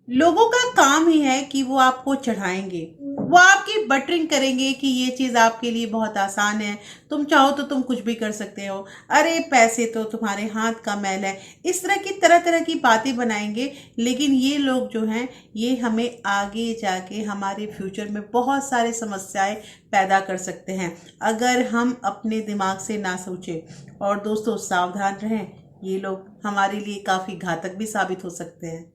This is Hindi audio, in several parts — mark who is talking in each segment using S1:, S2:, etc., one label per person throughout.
S1: लोगों का काम ही है कि वो आपको चढ़ाएंगे, वो आपकी बटरिंग करेंगे कि ये चीज़ आपके लिए बहुत आसान है, तुम चाहो तो तुम कुछ भी कर सकते हो, अरे पैसे तो तुम्हारे हाथ का मैल है। इस तरह की तरह तरह की बातें बनाएंगे। लेकिन ये लोग जो हैं, ये हमें आगे जाके हमारे फ्यूचर में बहुत सारे समस्याएं पैदा कर सकते हैं अगर हम अपने दिमाग से ना सोचें। और दोस्तों सावधान रहें, ये लोग हमारे लिए काफ़ी घातक भी साबित हो सकते हैं।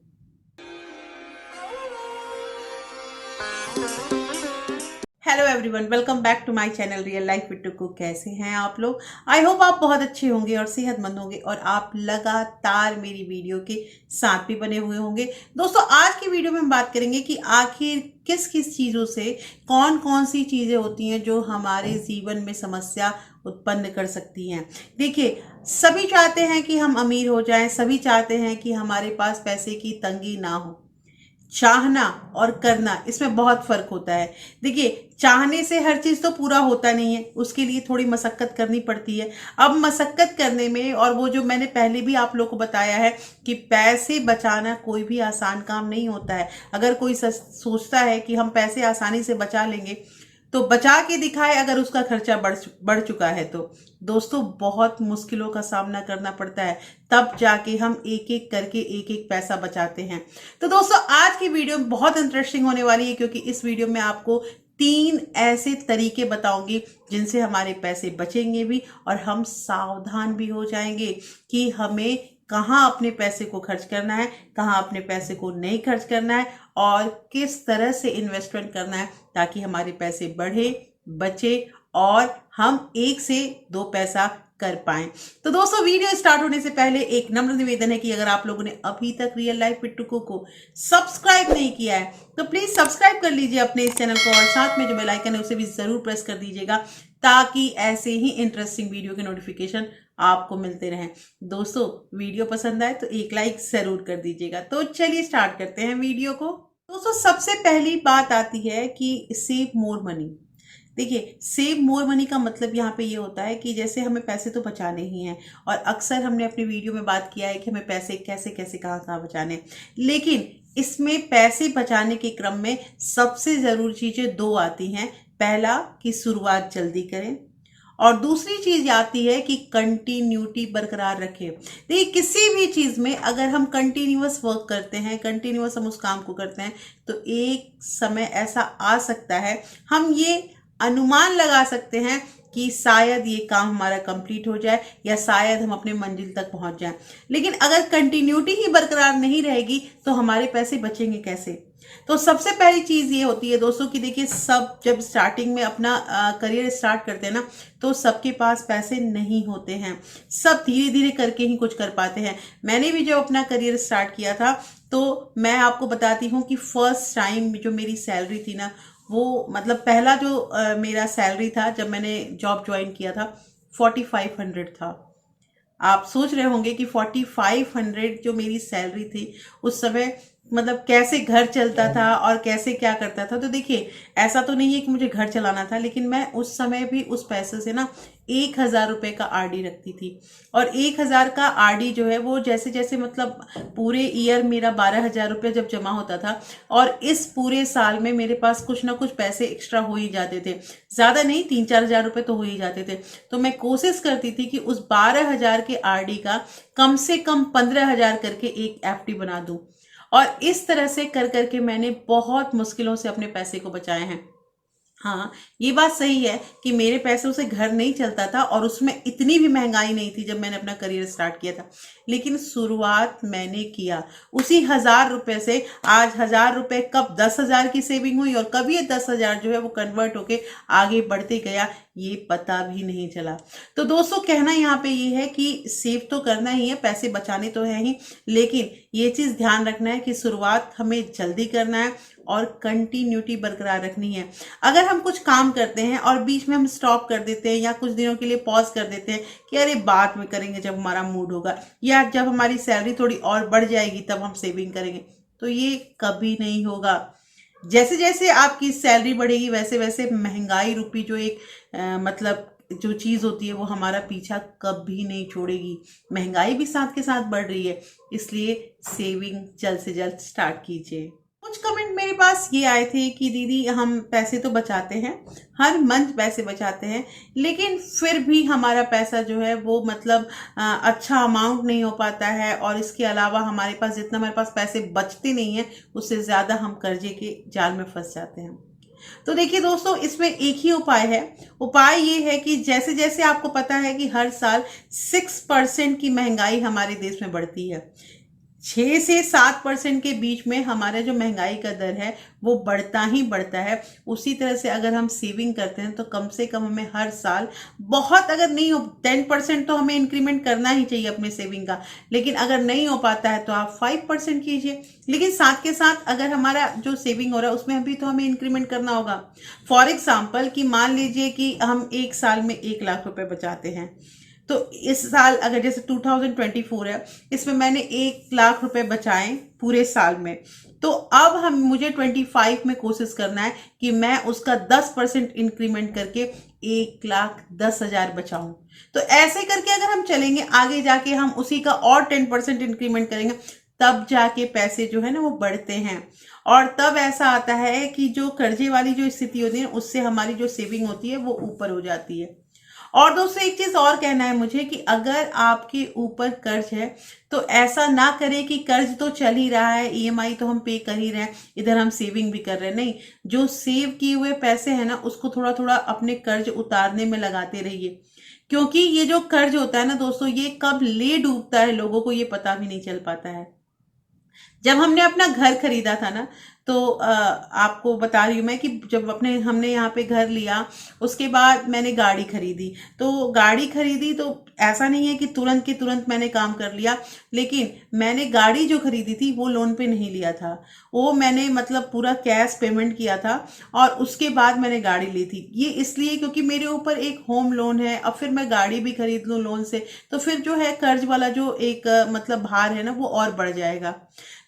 S1: Hello everyone, welcome back to my channel real life with Tuku. कैसे हैं आप लोग? आई होप आप बहुत अच्छे होंगे और सेहतमंद होंगे और आप लगातार मेरी वीडियो के साथ भी बने हुए होंगे। दोस्तों आज की वीडियो में हम बात करेंगे कि आखिर किस किस चीज़ों से, कौन कौन सी चीज़ें होती हैं जो हमारे जीवन में समस्या उत्पन्न कर सकती हैं। देखिए, सभी चाहते हैं कि हम अमीर हो जाएं, सभी चाहते हैं कि हमारे पास पैसे की तंगी ना हो। चाहना और करना, इसमें बहुत फर्क होता है। देखिए, चाहने से हर चीज तो पूरा होता नहीं है, उसके लिए थोड़ी मशक्कत करनी पड़ती है। अब मशक्कत करने में, और वो जो मैंने पहले भी आप लोग को बताया है कि पैसे बचाना कोई भी आसान काम नहीं होता है। अगर कोई सोचता है कि हम पैसे आसानी से बचा लेंगे तो बचा के दिखाए, अगर उसका खर्चा बढ़ चुका है तो दोस्तों बहुत मुश्किलों का सामना करना पड़ता है। तब जाके हम एक एक करके एक एक पैसा बचाते हैं। तो दोस्तों आज की वीडियो बहुत इंटरेस्टिंग होने वाली है, क्योंकि इस वीडियो में आपको 3 ऐसे तरीके बताऊंगी जिनसे हमारे पैसे बचेंगे भी और हम सावधान भी हो जाएंगे कि हमें कहाँ अपने पैसे को खर्च करना है, कहाँ अपने पैसे को नहीं खर्च करना है और किस तरह से इन्वेस्टमेंट करना है ताकि हमारे पैसे बढ़े, बचे और हम एक से दो पैसा कर पाएं। तो दोस्तों वीडियो स्टार्ट होने से पहले एक नम्र निवेदन है कि अगर आप लोगों ने अभी तक रियल लाइफ विद टुकू को सब्सक्राइब नहीं किया है तो प्लीज सब्सक्राइब कर लीजिए अपने इस चैनल को और साथ में जो बेल आइकन है उसे भी जरूर प्रेस कर दीजिएगा ताकि ऐसे ही इंटरेस्टिंग वीडियो के नोटिफिकेशन आपको मिलते रहें। दोस्तों वीडियो पसंद आए तो एक लाइक जरूर कर दीजिएगा। तो चलिए स्टार्ट करते हैं वीडियो को। दोस्तों सबसे पहली बात आती है कि सेव मोर मनी। देखिए, सेव मोर मनी का मतलब यहाँ पे ये होता है कि जैसे हमें पैसे तो बचाने ही हैं और अक्सर हमने अपनी वीडियो में बात किया है कि हमें पैसे कैसे कैसे कहाँ कहाँ बचाने, लेकिन इसमें पैसे बचाने के क्रम में सबसे ज़रूरी चीज़ें दो आती हैं। पहला कि शुरुआत जल्दी करें और दूसरी चीज आती है कि कंटिन्यूटी बरकरार रखें। देखिए, किसी भी चीज में अगर हम कंटिन्यूअस वर्क करते हैं, कंटिन्यूअस हम उस काम को करते हैं तो एक समय ऐसा आ सकता है, हम ये अनुमान लगा सकते हैं कि शायद ये काम हमारा कंप्लीट हो जाए या शायद हम अपने मंजिल तक पहुंच जाएं। लेकिन अगर कंटिन्यूटी ही बरकरार नहीं रहेगी तो हमारे पैसे बचेंगे कैसे? तो सबसे पहली चीज ये होती है दोस्तों कि देखिए, सब जब स्टार्टिंग में अपना करियर स्टार्ट करते हैं ना तो सबके पास पैसे नहीं होते हैं। सब धीरे धीरे करके ही कुछ कर पाते हैं। मैंने भी जब अपना करियर स्टार्ट किया था तो मैं आपको बताती हूँ कि फर्स्ट टाइम जो मेरी सैलरी थी ना, वो मतलब पहला जो मेरा सैलरी था जब मैंने जॉब ज्वाइन किया था 4500 था। आप सोच रहे होंगे कि 4500 जो मेरी सैलरी थी उस समय मतलब कैसे घर चलता था और कैसे क्या करता था। तो देखिए, ऐसा तो नहीं है कि मुझे घर चलाना था, लेकिन मैं उस समय भी उस पैसे से ना 1000 रुपये का आरडी रखती थी। और 1000 का आरडी जो है वो जैसे जैसे मतलब पूरे ईयर मेरा 12,000 रुपये जब जमा होता था और इस पूरे साल में मेरे पास कुछ ना कुछ पैसे एक्स्ट्रा हो ही जाते थे। ज्यादा नहीं, 3-4 हजार रुपये तो हो ही जाते थे। तो मैं कोशिश करती थी कि उस 12,000 के आरडी का कम से कम 15,000 करके एक एफडी बना दूं। और इस तरह से कर करके मैंने बहुत मुश्किलों से अपने पैसे को बचाए हैं। हाँ, ये बात सही है कि मेरे पैसों से घर नहीं चलता था और उसमें इतनी भी महंगाई नहीं थी जब मैंने अपना करियर स्टार्ट किया था, लेकिन शुरुआत मैंने किया उसी 1000 रुपये से। आज 1000 रुपये कब 10,000 की सेविंग हुई और कब ये 10,000 जो है वो कन्वर्ट होके आगे बढ़ते गया, ये पता भी नहीं चला। तो दोस्तों कहना यहाँ पे ये है कि सेव तो करना ही है, पैसे बचाने तो है ही, लेकिन ये चीज ध्यान रखना है कि शुरुआत हमें जल्दी करना है और कंटिन्यूटी बरकरार रखनी है। अगर हम कुछ काम करते हैं और बीच में हम स्टॉप कर देते हैं या कुछ दिनों के लिए पॉज कर देते हैं कि अरे बाद में करेंगे जब हमारा मूड होगा या जब हमारी सैलरी थोड़ी और बढ़ जाएगी तब हम सेविंग करेंगे, तो ये कभी नहीं होगा। जैसे जैसे आपकी सैलरी बढ़ेगी वैसे वैसे महंगाई रूपी जो एक मतलब जो चीज़ होती है वो हमारा पीछा कभी नहीं छोड़ेगी। महंगाई भी साथ के साथ बढ़ रही है, इसलिए सेविंग जल्द से जल्द स्टार्ट कीजिए। कुछ कमेंट मेरे पास ये आए थे कि दीदी हम पैसे तो बचाते हैं, हर मंथ पैसे बचाते हैं, लेकिन फिर भी हमारा पैसा जो है वो मतलब अच्छा अमाउंट नहीं हो पाता है, और इसके अलावा हमारे पास जितना हमारे पास पैसे बचते नहीं हैं उससे ज़्यादा हम कर्जे के जाल में फंस जाते हैं। तो देखिए दोस्तों, इसमें एक ही उपाय है। उपाय ये है कि जैसे जैसे आपको पता है कि हर साल 6% की महंगाई हमारे देश में बढ़ती है, 6 से 7% के बीच में हमारा जो महंगाई का दर है वो बढ़ता ही बढ़ता है। उसी तरह से अगर हम सेविंग करते हैं तो कम से कम हमें हर साल, बहुत अगर नहीं हो 10% तो हमें इंक्रीमेंट करना ही चाहिए अपने सेविंग का, लेकिन अगर नहीं हो पाता है तो आप 5% कीजिए। लेकिन साथ के साथ अगर हमारा जो सेविंग हो रहा है उसमें भी तो हमें इंक्रीमेंट करना होगा। फॉर एग्जाम्पल कि मान लीजिए कि हम एक साल में 1 लाख रुपए बचाते हैं, तो इस साल अगर जैसे 2024 है, इसमें मैंने 1 लाख रुपए बचाए पूरे साल में, तो अब हम मुझे 25 में कोशिश करना है कि मैं उसका 10% इंक्रीमेंट करके 1,10,000 बचाऊं। तो ऐसे करके अगर हम चलेंगे, आगे जाके हम उसी का और 10% इंक्रीमेंट करेंगे, तब जाके पैसे जो है ना वो बढ़ते हैं। और तब ऐसा आता है कि जो कर्जे वाली जो स्थिति होती है उससे हमारी जो सेविंग होती है वो ऊपर हो जाती है। और दोस्तों, एक चीज और कहना है मुझे कि अगर आपके ऊपर कर्ज है तो ऐसा ना करें कि कर्ज तो चल ही रहा है, ईएमआई तो हम पे कर ही रहे हैं, इधर हम सेविंग भी कर रहे हैं। नहीं, जो सेव किए हुए पैसे हैं ना उसको थोड़ा थोड़ा अपने कर्ज उतारने में लगाते रहिए, क्योंकि ये जो कर्ज होता है ना दोस्तों, ये कब ले डूबता है लोगों को ये पता भी नहीं चल पाता है। जब हमने अपना घर खरीदा था ना, तो आपको बता रही हूँ मैं कि जब हमने यहाँ पे घर लिया, उसके बाद मैंने गाड़ी खरीदी। तो गाड़ी खरीदी तो ऐसा नहीं है कि तुरंत के तुरंत मैंने काम कर लिया, लेकिन मैंने गाड़ी जो खरीदी थी वो लोन पे नहीं लिया था, वो मैंने मतलब पूरा कैश पेमेंट किया था, और उसके बाद मैंने गाड़ी ली थी। ये इसलिए क्योंकि मेरे ऊपर एक होम लोन है, अब फिर मैं गाड़ी भी खरीद लूँ लोन से, तो फिर जो है कर्ज वाला जो एक मतलब भार है ना वो और बढ़ जाएगा।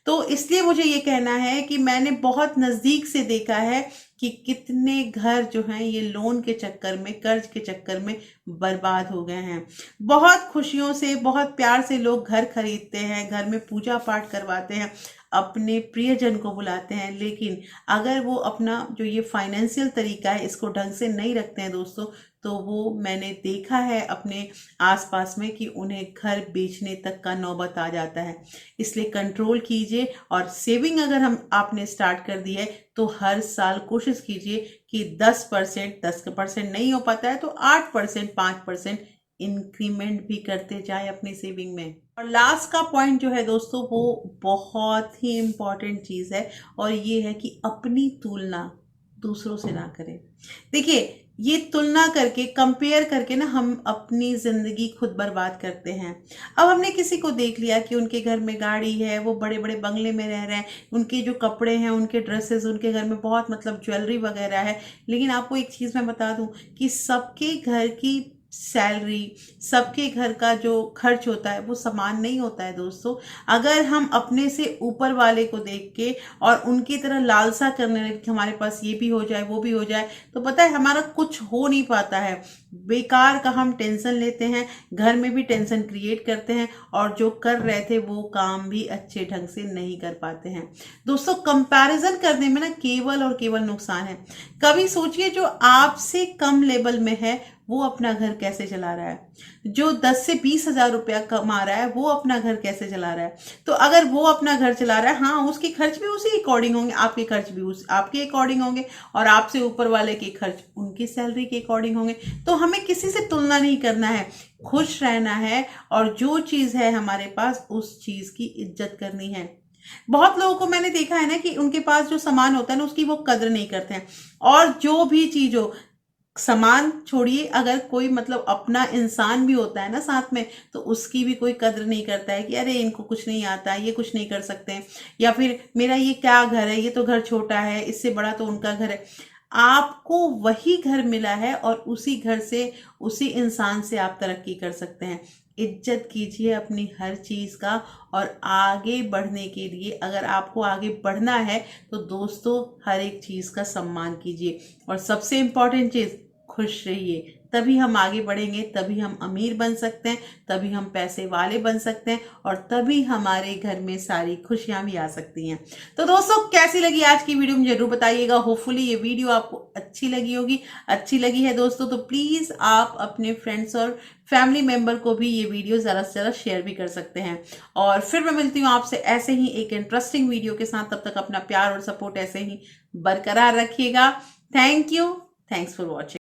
S1: तो इसलिए मुझे ये कहना है कि मैंने बहुत नज़दीक से देखा है कि कितने घर जो हैं ये लोन के चक्कर में, कर्ज के चक्कर में बर्बाद हो गए हैं। बहुत खुशियों से, बहुत प्यार से लोग घर खरीदते हैं, घर में पूजा पाठ करवाते हैं, अपने प्रियजन को बुलाते हैं, लेकिन अगर वो अपना जो ये फाइनेंशियल तरीका है इसको ढंग से नहीं रखते हैं दोस्तों, तो वो मैंने देखा है अपने आसपास में कि उन्हें घर बेचने तक का नौबत आ जाता है। इसलिए कंट्रोल कीजिए, और सेविंग अगर हम आपने स्टार्ट कर दी है तो हर साल कोशिश कीजिए कि 10% नहीं हो पाता है तो 8%, 5% इंक्रीमेंट भी करते जाए अपनी सेविंग में। और लास्ट का पॉइंट जो है दोस्तों वो बहुत ही इम्पॉर्टेंट चीज़ है, और ये है कि अपनी तुलना दूसरों से ना करें। देखिए, ये तुलना करके, कंपेयर करके ना हम अपनी ज़िंदगी खुद बर्बाद करते हैं। अब हमने किसी को देख लिया कि उनके घर में गाड़ी है, वो बड़े बड़े बंगले में रह रहे हैं, उनके जो कपड़े हैं, उनके ड्रेसेस, उनके घर में बहुत मतलब ज्वेलरी वगैरह है, लेकिन आपको एक चीज़ मैं बता दूं कि सबके घर की सैलरी, सबके घर का जो खर्च होता है वो समान नहीं होता है दोस्तों। अगर हम अपने से ऊपर वाले को देख के और उनकी तरह लालसा करने लगे कि हमारे पास ये भी हो जाए, वो भी हो जाए, तो पता है हमारा कुछ हो नहीं पाता है। बेकार का हम टेंशन लेते हैं, घर में भी टेंशन क्रिएट करते हैं, और जो कर रहे थे वो काम भी अच्छे ढंग से नहीं कर पाते हैं। दोस्तों, कंपैरिजन करने में ना केवल और केवल नुकसान है। कभी सोचिए, जो आपसे कम लेवल में है वो अपना घर कैसे चला रहा है, जो 10 से 20 हजार रुपया कमा रहा है वो अपना घर कैसे चला रहा है। तो अगर वो अपना घर चला रहा है, हाँ, उसके खर्च भी उसी अकॉर्डिंग होंगे, आपके खर्च भी उस आपके अकॉर्डिंग होंगे, और आपसे ऊपर वाले के खर्च उनकी सैलरी के अकॉर्डिंग होंगे। तो हमें किसी से तुलना नहीं करना है, खुश रहना है, और जो चीज है हमारे पास उस चीज की इज्जत करनी है। बहुत लोगों को मैंने देखा है ना कि उनके पास जो सामान होता है ना उसकी वो कदर नहीं करते हैं, और जो भी चीज हो, सामान छोड़िए, अगर कोई मतलब अपना इंसान भी होता है ना साथ में, तो उसकी भी कोई कद्र नहीं करता है कि अरे इनको कुछ नहीं आता है, ये कुछ नहीं कर सकते, या फिर मेरा ये क्या घर है, ये तो घर छोटा है, इससे बड़ा तो उनका घर है। आपको वही घर मिला है, और उसी घर से, उसी इंसान से आप तरक्की कर सकते हैं। इज्जत कीजिए अपनी हर चीज का, और आगे बढ़ने के लिए, अगर आपको आगे बढ़ना है तो दोस्तों हर एक चीज का सम्मान कीजिए, और सबसे इम्पोर्टेंट चीज, खुश रहिए, तभी हम आगे बढ़ेंगे, तभी हम अमीर बन सकते हैं, तभी हम पैसे वाले बन सकते हैं और तभी हमारे घर में सारी खुशियां भी आ सकती हैं। तो दोस्तों, कैसी लगी आज की वीडियो मुझे जरूर बताइएगा। होपफुली ये वीडियो आपको अच्छी लगी होगी। अच्छी लगी है दोस्तों तो प्लीज आप अपने फ्रेंड्स और फैमिली मेंबर को भी ये वीडियो ज़्यादा से ज़्यादा शेयर भी कर सकते हैं। और फिर मैं मिलती हूँ आपसे ऐसे ही एक इंटरेस्टिंग वीडियो के साथ। तब तक अपना प्यार और सपोर्ट ऐसे ही बरकरार रखिएगा। Thank you. Thanks for watching.